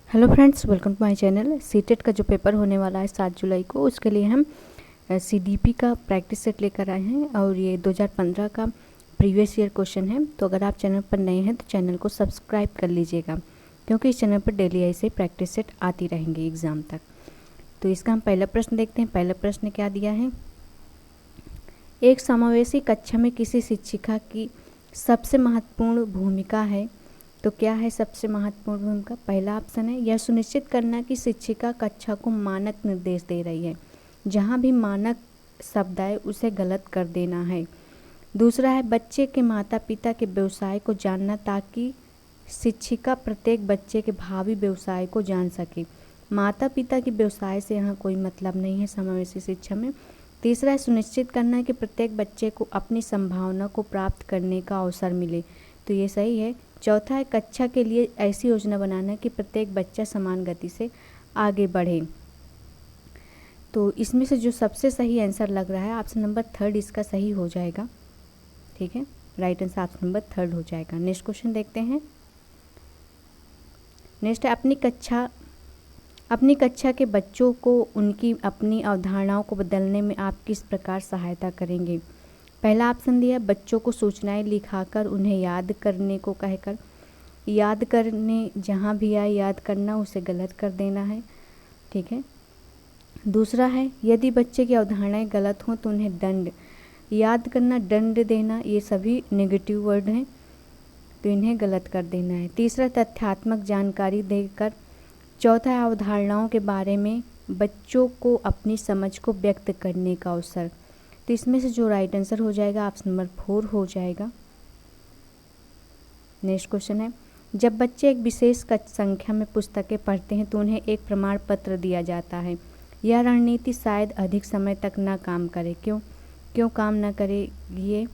Hello friends, welcome to my channel. CTET का जो paper होने वाला है 7 जुलाई को, उसके लिए हम सीडीपी का प्रैक्टिस सेट लेकर आए हैं और ये 2015 का प्रीवियस ईयर क्वेश्चन है। तो अगर आप चैनल पर नए हैं तो चैनल को सब्सक्राइब कर लीजिएगा, क्योंकि इस चैनल पर डेली ऐसे प्रैक्टिस सेट आती रहेंगी एग्ज़ाम तक। तो इसका हम पहला प्रश्न देखते हैं। पहला प्रश्न क्या दिया है। एक समावेशी कक्षा में किसी शिक्षिका की सबसे महत्वपूर्ण भूमिका है। तो क्या है सबसे महत्वपूर्ण भूमिका? पहला ऑप्शन है यह सुनिश्चित करना कि शिक्षिका कक्षा को मानक निर्देश दे रही है। जहाँ भी मानक शब्द आए उसे गलत कर देना है। दूसरा है बच्चे के माता पिता के व्यवसाय को जानना, ताकि शिक्षिका प्रत्येक बच्चे के भावी व्यवसाय को जान सके। माता पिता के व्यवसाय से यहाँ कोई मतलब नहीं है समावेशी शिक्षा में। तीसरा है सुनिश्चित करना कि प्रत्येक बच्चे को अपनी संभावना को प्राप्त करने का अवसर मिले। तो ये सही है। चौथा है कक्षा के लिए ऐसी योजना बनाना कि प्रत्येक बच्चा समान गति से आगे बढ़े। तो इसमें से जो सबसे सही आंसर लग रहा है ऑप्शन नंबर 3 इसका सही हो जाएगा। ठीक है, राइट आंसर ऑप्शन नंबर 3 हो जाएगा। नेक्स्ट क्वेश्चन देखते हैं। नेक्स्ट है अपनी कक्षा के बच्चों को उनकी अपनी अवधारणाओं को बदलने में आप किस प्रकार सहायता करेंगे। पहला ऑप्शन दिया है बच्चों को सूचनाएं लिखाकर उन्हें याद करने को कहकर। याद करने जहाँ भी आए याद करना, उसे गलत कर देना है। ठीक है। दूसरा है यदि बच्चे की अवधारणाएं गलत हों तो उन्हें दंड, याद करना, दंड देना, ये सभी नेगेटिव वर्ड हैं, तो इन्हें गलत कर देना है। तीसरा तथ्यात्मक जानकारी देकर। चौथा है अवधारणाओं के बारे में बच्चों को अपनी समझ को व्यक्त करने का अवसर। तो इसमें से जो राइट आंसर हो जाएगा ऑप्शन नंबर 4 हो जाएगा। नेक्स्ट क्वेश्चन है जब बच्चे एक विशेष संख्या में पुस्तकें पढ़ते हैं तो उन्हें एक प्रमाण पत्र दिया जाता है। यह रणनीति शायद अधिक समय तक ना काम करे। क्यों काम ना करे ये?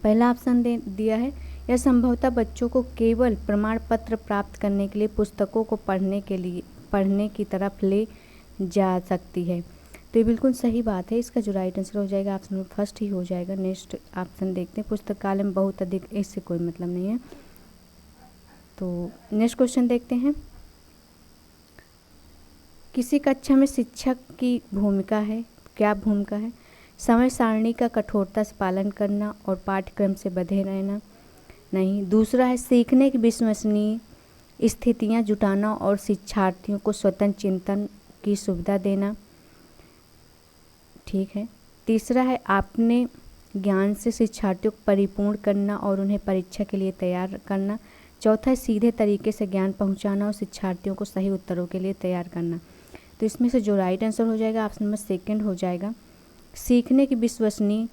पहला ऑप्शन दिया है यह संभवतः बच्चों को केवल प्रमाण पत्र प्राप्त करने के लिए पुस्तकों को पढ़ने की तरफ ले जा सकती है। तो ये बिल्कुल सही बात है। इसका जो राइट आंसर हो जाएगा ऑप्शन नंबर फर्स्ट ही हो जाएगा। नेक्स्ट ऑप्शन देखते हैं पुस्तकालय में बहुत अधिक, इससे कोई मतलब नहीं है। तो नेक्स्ट क्वेश्चन देखते हैं। किसी कक्षा में शिक्षक की भूमिका है, क्या भूमिका है? समय सारणी का कठोरता से पालन करना और पाठ्यक्रम से बंधे रहना। नहीं। दूसरा है सीखने की विश्वसनीय स्थितियां जुटाना और शिक्षार्थियों को स्वतंत्र चिंतन की सुविधा देना। ठीक है। तीसरा है अपने ज्ञान से शिक्षार्थियों को परिपूर्ण करना और उन्हें परीक्षा के लिए तैयार करना। चौथा है सीधे तरीके से ज्ञान पहुंचाना और शिक्षार्थियों को सही उत्तरों के लिए तैयार करना। तो इसमें से जो राइट आंसर हो जाएगा ऑप्शन नंबर 2 हो जाएगा। सीखने की विश्वसनीय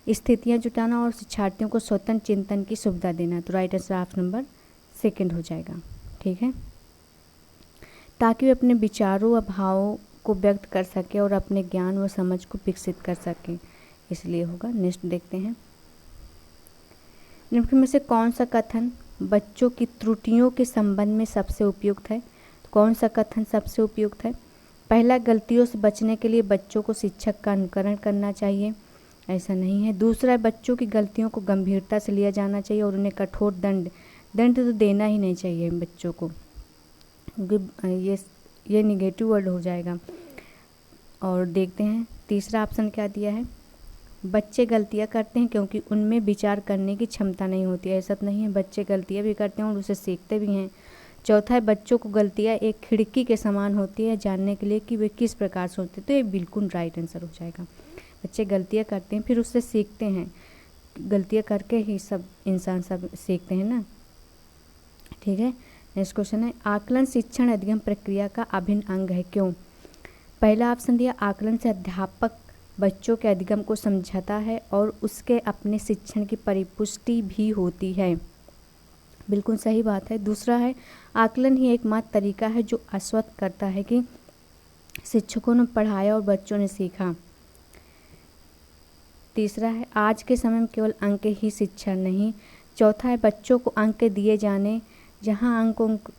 स्थितियां जुटाना और शिक्षार्थियों को स्वतंत्र चिंतन की सुविधा देना। तो राइट आंसर ऑप्शन नंबर 2 हो जाएगा। ठीक है, ताकि वे अपने विचारों व भावों को व्यक्त कर सके और अपने ज्ञान व समझ को विकसित कर सके, इसलिए होगा। नेक्स्ट देखते हैं। निम्न में से कौन सा कथन बच्चों की त्रुटियों के संबंध में सबसे उपयुक्त है? तो कौन सा कथन सबसे उपयुक्त है? पहला, गलतियों से बचने के लिए बच्चों को शिक्षक का अनुकरण करना चाहिए। ऐसा नहीं है। दूसरा, बच्चों की गलतियों को गंभीरता से लिया जाना चाहिए और उन्हें कठोर दंड तो देना ही नहीं चाहिए बच्चों को, क्योंकि ये निगेटिव वर्ड हो जाएगा। और देखते हैं तीसरा ऑप्शन क्या दिया है। बच्चे गलतियां करते हैं क्योंकि उनमें विचार करने की क्षमता नहीं होती है। ऐसा नहीं है, बच्चे गलतियां भी करते हैं और उसे सीखते भी हैं। चौथा है बच्चों को गलतियां एक खिड़की के समान होती है जानने के लिए कि वे किस प्रकार से होते हैं। तो ये बिल्कुल राइट आंसर हो जाएगा। बच्चे गलतियां करते हैं फिर उससे सीखते हैं, गलतियां करके ही सब इंसान सब सीखते हैं ना। ठीक है। नेक्स्ट क्वेश्चन है आकलन शिक्षण अधिगम प्रक्रिया का अभिन्न अंग है, क्यों? पहला ऑप्शन दिया आकलन से अध्यापक बच्चों के अधिगम को समझाता है और उसके अपने शिक्षण की परिपुष्टि भी होती है। बिल्कुल सही बात है। दूसरा है आकलन ही एकमात्र तरीका है जो आश्वस्त करता है कि शिक्षकों ने पढ़ाया और बच्चों ने सीखा। तीसरा है आज के समय में केवल अंक ही शिक्षा नहीं। चौथा है बच्चों को अंक दिए जाने, जहाँ अंक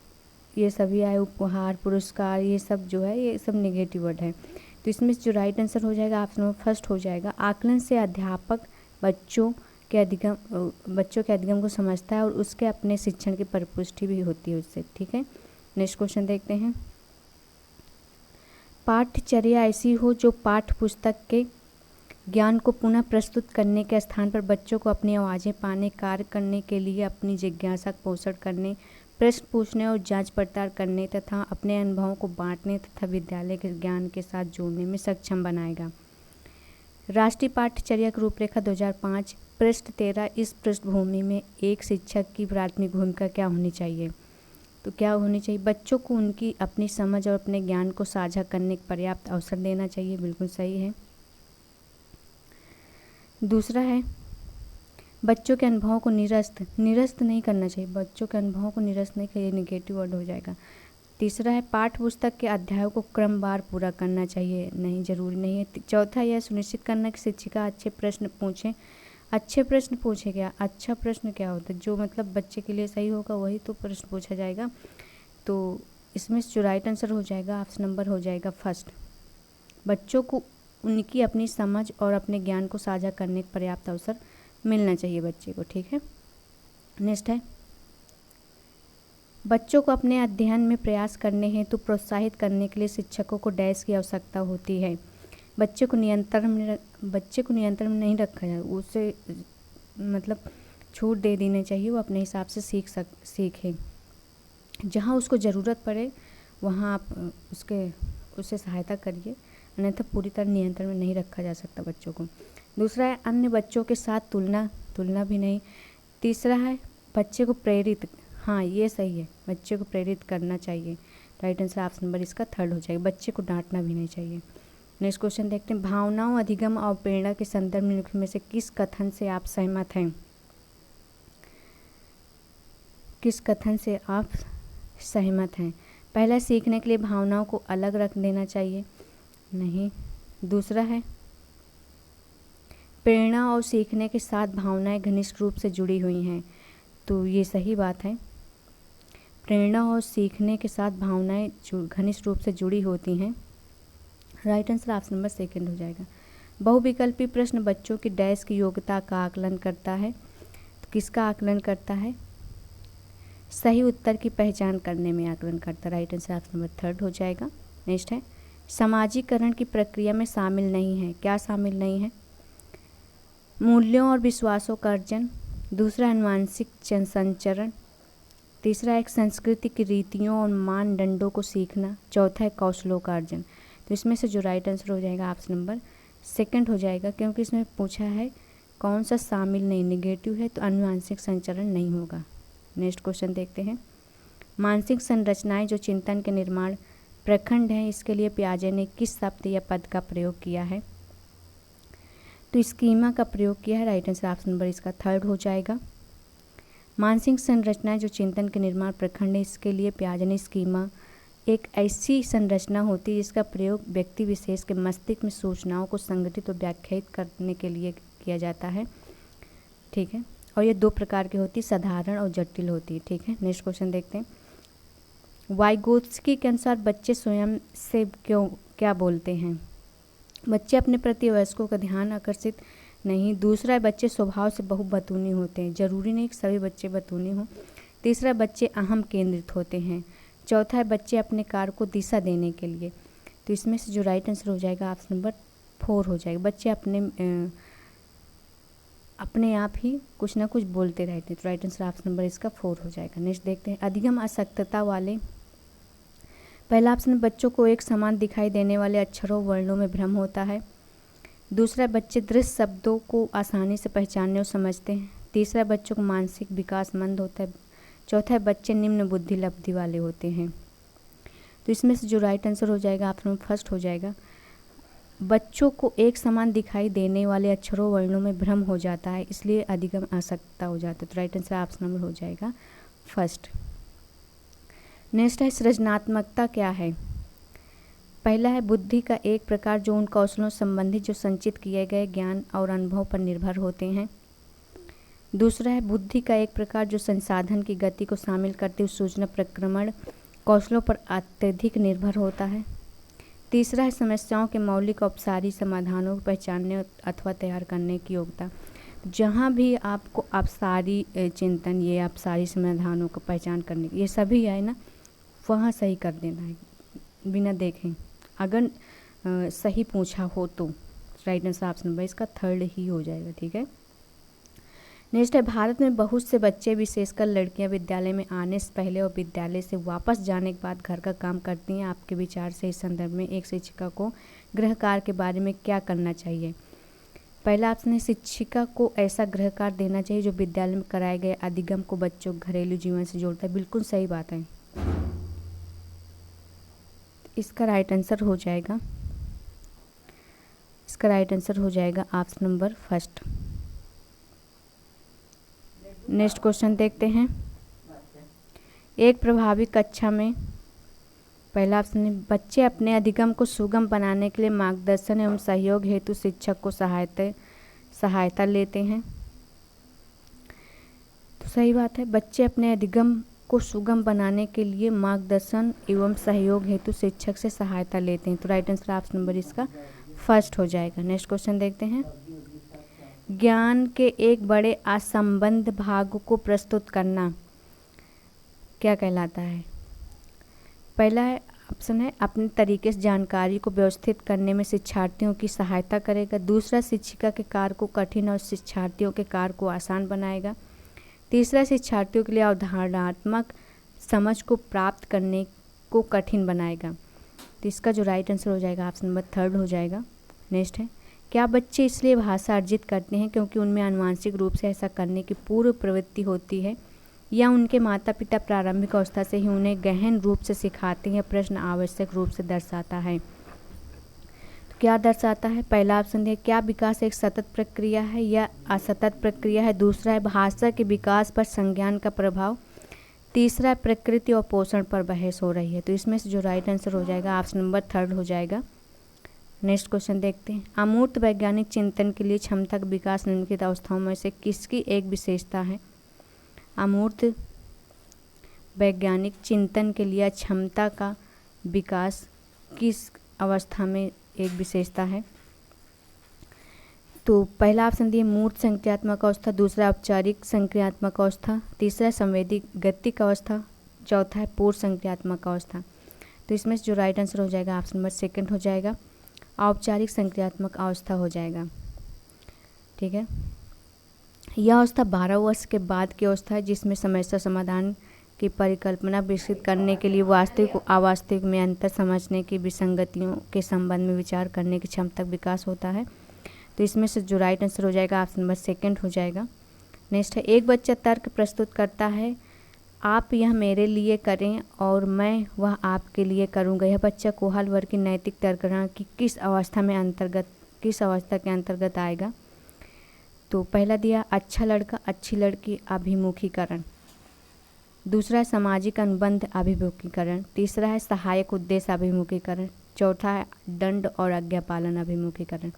ये सभी आए, उपहार, पुरस्कार, ये सब जो है ये सब नेगेटिव वर्ड है। तो इसमें जो राइट आंसर हो जाएगा ऑप्शन नंबर फर्स्ट हो जाएगा। आकलन से अध्यापक बच्चों के अधिगम को समझता है और उसके अपने शिक्षण की परिपुष्टि भी होती है उससे। ठीक है। नेक्स्ट क्वेश्चन देखते हैं। पाठ्यचर्या ऐसी हो जो पाठ्य पुस्तक के ज्ञान को पुनः प्रस्तुत करने के स्थान पर बच्चों को अपनी आवाज़ें पाने, कार्य करने के लिए अपनी जिज्ञासा का पोषण करने, प्रश्न पूछने और जांच पड़ताल करने तथा अपने अनुभवों को बांटने तथा विद्यालय के ज्ञान के साथ जोड़ने में सक्षम बनाएगा। राष्ट्रीय पाठ्यचर्या की रूपरेखा 2005 पृष्ठ 13। इस पृष्ठभूमि में एक शिक्षक की प्राथमिक भूमिका क्या होनी चाहिए? तो क्या होनी चाहिए? बच्चों को उनकी अपनी समझ और अपने ज्ञान को साझा करने का पर्याप्त अवसर देना चाहिए। बिल्कुल सही है। दूसरा है बच्चों के अनुभवों को निरस्त नहीं करना चाहिए। बच्चों के अनुभवों को निरस्त नहीं करिए, निगेटिव वर्ड हो जाएगा। तीसरा है पाठ्य पुस्तक के अध्यायों को क्रमवार पूरा करना चाहिए। नहीं, जरूरी नहीं है। चौथा यह सुनिश्चित करना कि शिक्षिका अच्छे प्रश्न पूछें। अच्छे प्रश्न पूछे क्या? अच्छा प्रश्न क्या होता है? जो मतलब बच्चे के लिए सही होगा वही तो प्रश्न पूछा जाएगा। तो इसमें जो राइट आंसर हो जाएगा ऑप्शन नंबर हो जाएगा फर्स्ट। बच्चों को उनकी अपनी समझ और अपने ज्ञान को साझा करने का पर्याप्त अवसर मिलना चाहिए बच्चे को। ठीक है। नेक्स्ट है बच्चों को अपने अध्ययन में प्रयास करने हेतु प्रोत्साहित करने के लिए शिक्षकों को डैश की आवश्यकता होती है। बच्चे को नियंत्रण में नहीं रखा जाए, उसे मतलब छूट दे देनी चाहिए, वो अपने हिसाब से सीखे। जहाँ उसको ज़रूरत पड़े वहाँ आप उससे सहायता करिए, अन्यथा पूरी तरह नियंत्रण में नहीं रखा जा सकता बच्चों को। दूसरा है अन्य बच्चों के साथ तुलना भी नहीं। तीसरा है बच्चे को प्रेरित, हाँ ये सही है, बच्चे को प्रेरित करना चाहिए। राइट आंसर ऑप्शन नंबर इसका थर्ड हो जाएगा। बच्चे को डांटना भी नहीं चाहिए। नेक्स्ट क्वेश्चन देखते हैं। भावनाओं, अधिगम और प्रेरणा के संदर्भ में निम्नलिखित में से किस कथन से आप सहमत हैं? किस कथन से आप सहमत हैं? पहला, सीखने के लिए भावनाओं को अलग रख देना चाहिए। नहीं। दूसरा है प्रेरणा और सीखने के साथ भावनाएं घनिष्ठ रूप से जुड़ी हुई हैं। तो ये सही बात है। प्रेरणा और सीखने के साथ भावनाएं घनिष्ठ रूप से जुड़ी होती हैं। Right answer option number second हो जाएगा। बहुविकल्पी प्रश्न बच्चों की डैश की योग्यता का आकलन करता है। तो किसका आकलन करता है? सही उत्तर की पहचान करने में आकलन करता है। Right answer option number third हो जाएगा। नेक्स्ट है समाजीकरण की प्रक्रिया में शामिल नहीं है। क्या शामिल नहीं है? मूल्यों और विश्वासों का अर्जन। दूसरा अनुवांशिक संचरण। तीसरा एक संस्कृति की रीतियों और मानदंडों को सीखना। चौथा है कौशलों का अर्जन। तो इसमें से जो राइट आंसर हो जाएगा ऑप्शन नंबर सेकंड हो जाएगा, क्योंकि इसमें पूछा है कौन सा शामिल नहीं, निगेटिव है तो अनुवांशिक संचरण नहीं होगा। नेक्स्ट क्वेश्चन देखते हैं। मानसिक संरचनाएं जो चिंतन के निर्माण प्रखंड हैं, इसके लिए पियाजे ने किस शब्द या पद का प्रयोग किया है? तो स्कीमा का प्रयोग किया है। राइट आंसर ऑप्शन नंबर इसका थर्ड हो जाएगा। मानसिक संरचनाएं जो चिंतन के निर्माण प्रखंड है, इसके लिए पियाजे ने स्कीमा एक ऐसी संरचना होती है जिसका प्रयोग व्यक्ति विशेष के मस्तिष्क में सूचनाओं को संगठित और व्याख्यायित करने के लिए किया जाता है। ठीक है। और ये दो प्रकार की होती है, साधारण और जटिल होती है। ठीक है। नेक्स्ट क्वेश्चन देखते हैं। वाइगोत्स्की के अनुसार बच्चे स्वयं से क्या बोलते हैं? बच्चे अपने प्रति वयस्कों का ध्यान आकर्षित नहीं। दूसरा है बच्चे स्वभाव से बहुबतूनी होते हैं। जरूरी नहीं कि सभी बच्चे बतूनी हों। तीसरा बच्चे अहम केंद्रित होते हैं। चौथा है बच्चे अपने कार्य को दिशा देने के लिए। तो इसमें से जो राइट आंसर हो जाएगा ऑप्शन नंबर 4 हो जाएगा। बच्चे अपने आप ही कुछ ना कुछ बोलते रहते हैं। तो राइट आंसर ऑप्शन नंबर इसका 4 हो जाएगा। नेक्स्ट देखते हैं। अधिगम आसक्तता वाले। पहला ऑप्शन बच्चों को एक समान दिखाई देने वाले अक्षरों वर्णों में भ्रम होता है। दूसरा बच्चे दृश्य शब्दों को आसानी से पहचानने और समझते हैं। तीसरा बच्चों को मानसिक विकास मंद होता है। चौथा है बच्चे निम्न बुद्धि लब्धि वाले होते हैं। तो इसमें से जो राइट आंसर हो जाएगा ऑप्शन नंबर फर्स्ट हो जाएगा। बच्चों को एक समान दिखाई देने वाले अक्षरों वर्णों में भ्रम हो जाता है, इसलिए अधिगम आसक्तता हो जाता है। तो राइट आंसर ऑप्शन नंबर हो जाएगा फर्स्ट। नेक्स्ट है सृजनात्मकता क्या है? पहला है बुद्धि का एक प्रकार जो उन कौशलों संबंधित जो संचित किए गए ज्ञान और अनुभव पर निर्भर होते हैं। दूसरा है बुद्धि का एक प्रकार जो संसाधन की गति को शामिल करते हुए सूचना प्रक्रमण कौशलों पर अत्यधिक निर्भर होता है। तीसरा है समस्याओं के मौलिक औपचारिक समाधानों को पहचानने अथवा तैयार करने की योग्यता। जहाँ भी आपको अपसारी चिंतन, ये अपसारी समाधानों को पहचान करने, ये सभी है ना वहाँ सही कर देना है बिना देखें, अगर सही पूछा हो तो। राइट आंसर ऑप्शन नंबर इसका थर्ड ही हो जाएगा। ठीक है, नेक्स्ट है, भारत में बहुत से बच्चे विशेषकर लड़कियां विद्यालय में आने से पहले और विद्यालय से वापस जाने के बाद घर का काम करती हैं। आपके विचार से इस संदर्भ में एक शिक्षिका को गृह कार्य के बारे में क्या करना चाहिए? पहला ऑप्शन है, शिक्षिका को ऐसा गृह कार्य देना चाहिए जो विद्यालय में कराए गए अधिगम को बच्चों के घरेलू जीवन से जोड़ता है। बिल्कुल सही बात है, इसका राइट आंसर हो जाएगा, इसका राइट आंसर हो जाएगा option number first. Next question देखते हैं, एक प्रभावी कक्षा में, पहला ऑप्शन है, बच्चे अपने अधिगम को सुगम बनाने के लिए मार्गदर्शन एवं सहयोग हेतु शिक्षक को सहायता लेते हैं। तो सही बात है, बच्चे अपने अधिगम को सुगम बनाने के लिए मार्गदर्शन एवं सहयोग हेतु शिक्षक से सहायता लेते हैं। तो राइट आंसर ऑप्शन नंबर इसका फर्स्ट हो जाएगा। नेक्स्ट क्वेश्चन देखते हैं, ज्ञान के एक बड़े असंबद्ध भाग को प्रस्तुत करना क्या कहलाता है? पहला ऑप्शन है, अपने तरीके से जानकारी को व्यवस्थित करने में शिक्षार्थियों की सहायता करेगा। दूसरा, शिक्षिका के कार्य को कठिन और शिक्षार्थियों के कार्य को आसान बनाएगा। तीसरा, शिक्षार्थियों के लिए अवधारणात्मक समझ को प्राप्त करने को कठिन बनाएगा। तो इसका जो राइट आंसर हो जाएगा ऑप्शन नंबर थर्ड हो जाएगा। नेक्स्ट है, क्या बच्चे इसलिए भाषा अर्जित करते हैं क्योंकि उनमें आनुवांशिक रूप से ऐसा करने की पूर्व प्रवृत्ति होती है, या उनके माता पिता प्रारंभिक अवस्था से ही उन्हें गहन रूप से सिखाते हैं? प्रश्न आवश्यक रूप से दर्शाता है। तो क्या दर्शाता है? पहला ऑप्शन है, क्या विकास एक सतत प्रक्रिया है या असतत प्रक्रिया है? दूसरा है, भाषा के विकास पर संज्ञान का प्रभाव। तीसरा, प्रकृति और पोषण पर बहस हो रही है। तो इसमें से जो राइट आंसर हो जाएगा ऑप्शन नंबर थर्ड हो जाएगा। नेक्स्ट क्वेश्चन देखते हैं, अमूर्त वैज्ञानिक चिंतन के लिए क्षमता का विकास निम्नलिखित अवस्थाओं में से किसकी एक विशेषता है? अमूर्त वैज्ञानिक चिंतन के लिए क्षमता का विकास किस अवस्था में एक विशेषता है? तो पहला ऑप्शन दिए मूर्त संक्रियात्मक अवस्था, दूसरा औपचारिक संक्रियात्मक अवस्था, तीसरा संवेदी गतिक अवस्था, चौथा है पूर्व संक्रियात्मक अवस्था। तो इसमें से जो राइट आंसर हो जाएगा ऑप्शन नंबर सेकंड हो जाएगा, औपचारिक संक्रियात्मक अवस्था हो जाएगा। ठीक है, यह अवस्था 12 वर्ष के बाद की अवस्था है जिसमें समस्या समाधान की परिकल्पना विकसित करने के लिए वास्तविक और अवास्तविक में अंतर समझने की विसंगतियों के संबंध में विचार करने की क्षमता का विकास होता है। तो इसमें से जो राइट आंसर हो जाएगा ऑप्शन नंबर सेकंड हो जाएगा। नेक्स्ट है, एक बच्चा तर्क प्रस्तुत करता है, आप यह मेरे लिए करें और मैं वह आपके लिए करूँगा। यह बच्चा कोहल वर्ग की नैतिक तर्कना की किस अवस्था के अंतर्गत आएगा? तो पहला दिया अच्छा लड़का अच्छी लड़की अभिमुखीकरण, दूसरा है सामाजिक अनुबंध अभिमुखीकरण, तीसरा है सहायक उद्देश्य अभिमुखीकरण, चौथा है दंड और आज्ञा पालन अभिमुखीकरण।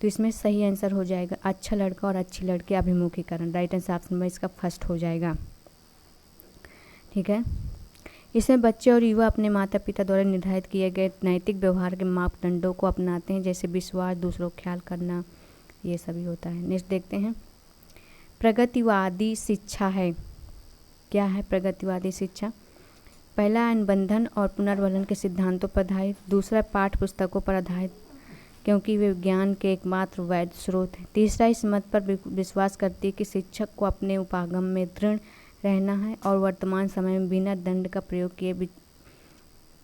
तो इसमें सही आंसर हो जाएगा अच्छा लड़का और अच्छी लड़की अभिमुखीकरण। राइट आंसर ऑप्शन में इसका फर्स्ट हो जाएगा। ठीक है, इसमें बच्चे और युवा अपने माता पिता द्वारा निर्धारित किए गए नैतिक व्यवहार के मापदंडों को अपनाते हैं, जैसे विश्वास, दूसरों का ख्याल करना, ये सभी होता है। नेक्स्ट देखते हैं, प्रगतिवादी शिक्षा है, क्या है प्रगतिवादी शिक्षा? पहला अनुबंधन और पुनर्वलन के सिद्धांतों पर आधारित, दूसरा पाठ्य पुस्तकों पर आधारित क्योंकि वे विज्ञान के एकमात्र वैध स्रोत हैं, तीसरा इस मत पर विश्वास करती है कि शिक्षक को अपने उपागम में दृढ़ रहना है और वर्तमान समय में बिना दंड का प्रयोग किए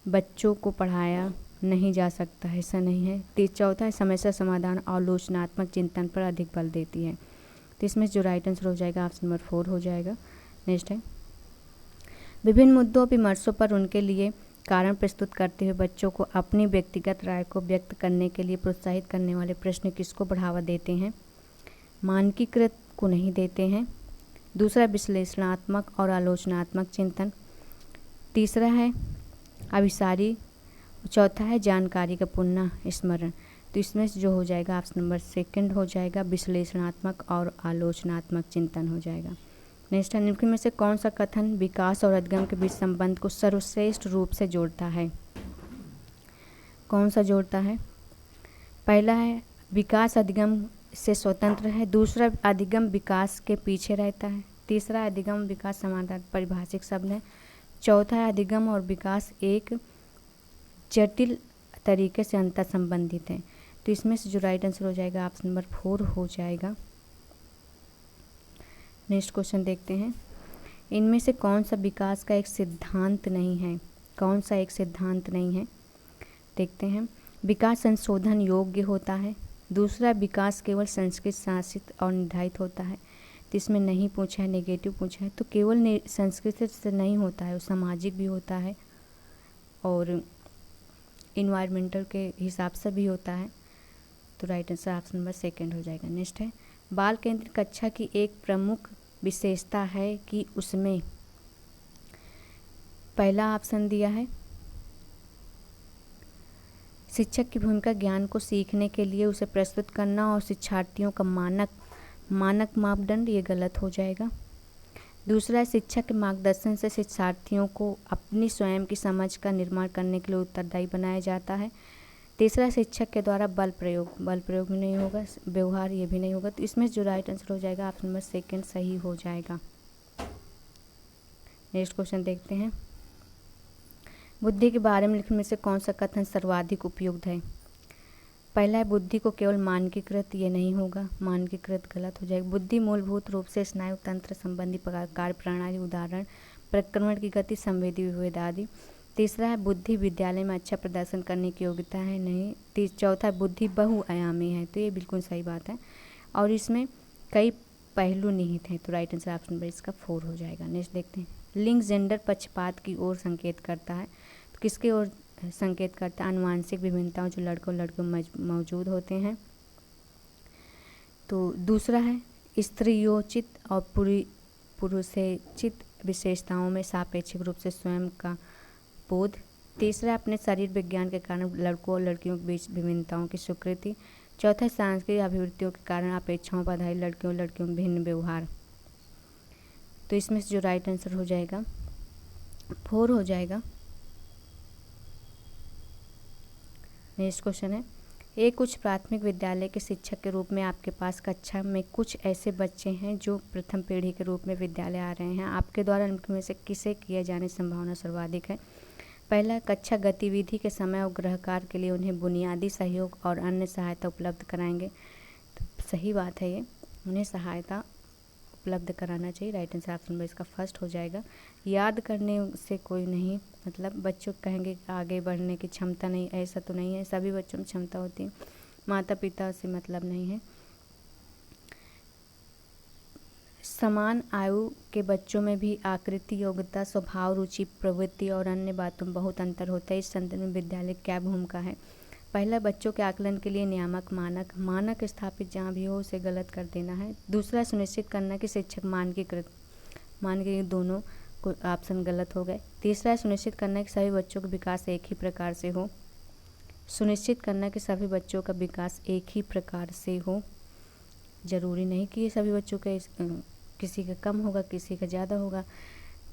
बच्चों को पढ़ाया नहीं जा सकता है, ऐसा नहीं है। चौथा है समस्या समाधान और आलोचनात्मक चिंतन पर अधिक बल देती है। तो इसमें जो राइट आंसर हो जाएगा ऑप्शन नंबर 4 हो जाएगा। नेक्स्ट है, विभिन्न मुद्दों विमर्शों पर उनके लिए कारण प्रस्तुत करते हुए बच्चों को अपनी व्यक्तिगत राय को व्यक्त करने के लिए प्रोत्साहित करने वाले प्रश्न किसको बढ़ावा देते हैं? मानकीकृत को नहीं देते हैं। दूसरा विश्लेषणात्मक और आलोचनात्मक चिंतन, तीसरा है अभिसारी, चौथा है जानकारी का पुनः स्मरण। तो इसमें जो हो जाएगा ऑप्शन नंबर सेकंड हो जाएगा, विश्लेषणात्मक और आलोचनात्मक चिंतन हो जाएगा। नेक्स्ट है, निम्नलिखित में से कौन सा कथन विकास और अधिगम के बीच संबंध को सर्वश्रेष्ठ रूप से जोड़ता है? कौन सा जोड़ता है? पहला है विकास अधिगम से स्वतंत्र है, दूसरा अधिगम विकास के पीछे रहता है, तीसरा अधिगम विकास समानांतर परिभाषिक शब्द है, चौथा है अधिगम और विकास एक जटिल तरीके से अंतर संबंधित है। तो इसमें से जो राइट आंसर हो जाएगा ऑप्शन नंबर 4 हो जाएगा। नेक्स्ट क्वेश्चन देखते हैं, इनमें से कौन सा विकास का एक सिद्धांत नहीं है? कौन सा एक सिद्धांत नहीं है? देखते हैं। विकास संशोधन योग्य होता है। दूसरा, विकास केवल संस्कृत शासित और निर्धारित होता है। तो इसमें नहीं पूछा है, नेगेटिव पूछा है। तो केवल संस्कृत से नहीं होता है, वो सामाजिक भी होता है और इन्वायरमेंटल के हिसाब से भी होता है। तो राइट आंसर ऑप्शन नंबर 2 हो जाएगा। नेक्स्ट है, बाल केंद्रित कक्षा की एक प्रमुख विशेषता है कि उसमें पहला ऑप्शन दिया है शिक्षक की भूमिका ज्ञान को सीखने के लिए उसे प्रस्तुत करना और शिक्षार्थियों का मानक मापदंड, ये गलत हो जाएगा। दूसरा, शिक्षक के मार्गदर्शन से शिक्षार्थियों को अपनी स्वयं की समझ का निर्माण करने के लिए उत्तरदायी बनाया जाता है। तीसरा, शिक्षक के द्वारा बल प्रयोग भी नहीं होगा, व्यवहार ये भी नहीं होगा। तो इसमें जो राइट आंसर हो जाएगा ऑप्शन नंबर 2 सही हो जाएगा। नेक्स्ट क्वेश्चन देखते हैं, बुद्धि के बारे में लिखने में से कौन सा कथन सर्वाधिक उपयुक्त है? पहला है बुद्धि को केवल मानकीकृत, ये नहीं होगा, मानकीकृत गलत हो जाएगा। बुद्धि मूलभूत रूप से स्नायु तंत्र संबंधी कार्य प्रणाली, उदाहरण प्रक्रमण की गति, संवेदी विभेद आदि। तीसरा है बुद्धि विद्यालय में अच्छा प्रदर्शन करने की योग्यता है, नहीं। चौथा है बुद्धि बहुआयामी है, तो ये बिल्कुल सही बात है और इसमें कई पहलू निहित हैं। तो राइट आंसर ऑप्शन नंबर इसका 4 हो जाएगा। नेक्स्ट देखते हैं, लिंग जेंडर पक्षपात की ओर संकेत करता है। तो किसकी ओर संकेत करता है? आनुवांशिक विभिन्नताओं जो लड़कों लड़कियों में मौजूद होते हैं। तो दूसरा है स्त्रियोचित और पुरुषोचित विशेषताओं में सापेक्षिक रूप से स्वयं का बोध। तीसरा, अपने शरीर विज्ञान के कारण लड़कों और लड़कियों के बीच विभिन्नताओं की स्वीकृति। चौथा, सांस्कृतिक अभिवृत्तियों के कारण अपेक्षाओं पर आधारित लड़कियों और लड़कियों में भिन्न व्यवहार। तो इसमें से जो राइट आंसर हो जाएगा 4 हो जाएगा। नेक्स्ट क्वेश्चन है, एक उच्च प्राथमिक विद्यालय के शिक्षक के रूप में आपके पास कक्षा में कुछ ऐसे बच्चे हैं जो प्रथम पीढ़ी के रूप में विद्यालय आ रहे हैं। आपके द्वारा इनमें से किसे किए जाने की संभावना सर्वाधिक है? पहला, कक्षा गतिविधि के समय और गृह कार्य के लिए उन्हें बुनियादी सहयोग और अन्य सहायता उपलब्ध कराएंगे। तो सही बात है, ये उन्हें सहायता उपलब्ध कराना चाहिए। राइट आंसर ऑप्शन नंबर इसका 1 हो जाएगा। याद करने से कोई नहीं, मतलब बच्चों कहेंगे आगे बढ़ने की क्षमता नहीं, ऐसा तो नहीं है, सभी बच्चों में क्षमता होती है, माता पिता से मतलब नहीं है। समान आयु के बच्चों में भी आकृति, योग्यता, स्वभाव, रुचि, प्रवृत्ति और अन्य बातों में बहुत अंतर होता है। इस संदर्भ में विद्यालय की क्या भूमिका है? पहला, बच्चों के आकलन के लिए नियामक मानक स्थापित जहाँ भी हो उसे गलत कर देना है। दूसरा, सुनिश्चित करना कि शिक्षक मानकीकृत दोनों को ऑप्शन गलत हो गए। तीसरा, सुनिश्चित करना कि सभी बच्चों का विकास एक ही प्रकार से हो। सुनिश्चित करना कि सभी बच्चों का विकास एक ही प्रकार से हो, जरूरी नहीं कि ये सभी बच्चों के किसी का कम होगा, किसी का ज़्यादा होगा।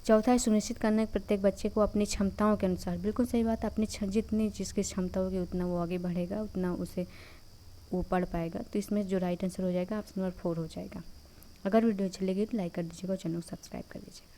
चौथा है सुनिश्चित करना कि प्रत्येक बच्चे को अपनी क्षमताओं के अनुसार, बिल्कुल सही बात, अपनी जितनी जिसकी क्षमता होगी उतना वो आगे बढ़ेगा, उतना उसे वो पढ़ पाएगा। तो इसमें जो राइट आंसर हो जाएगा ऑप्शन नंबर 4 हो जाएगा। अगर वीडियो अच्छी लगी तो लाइक कर दीजिएगा और चैनल को सब्सक्राइब कर दीजिएगा।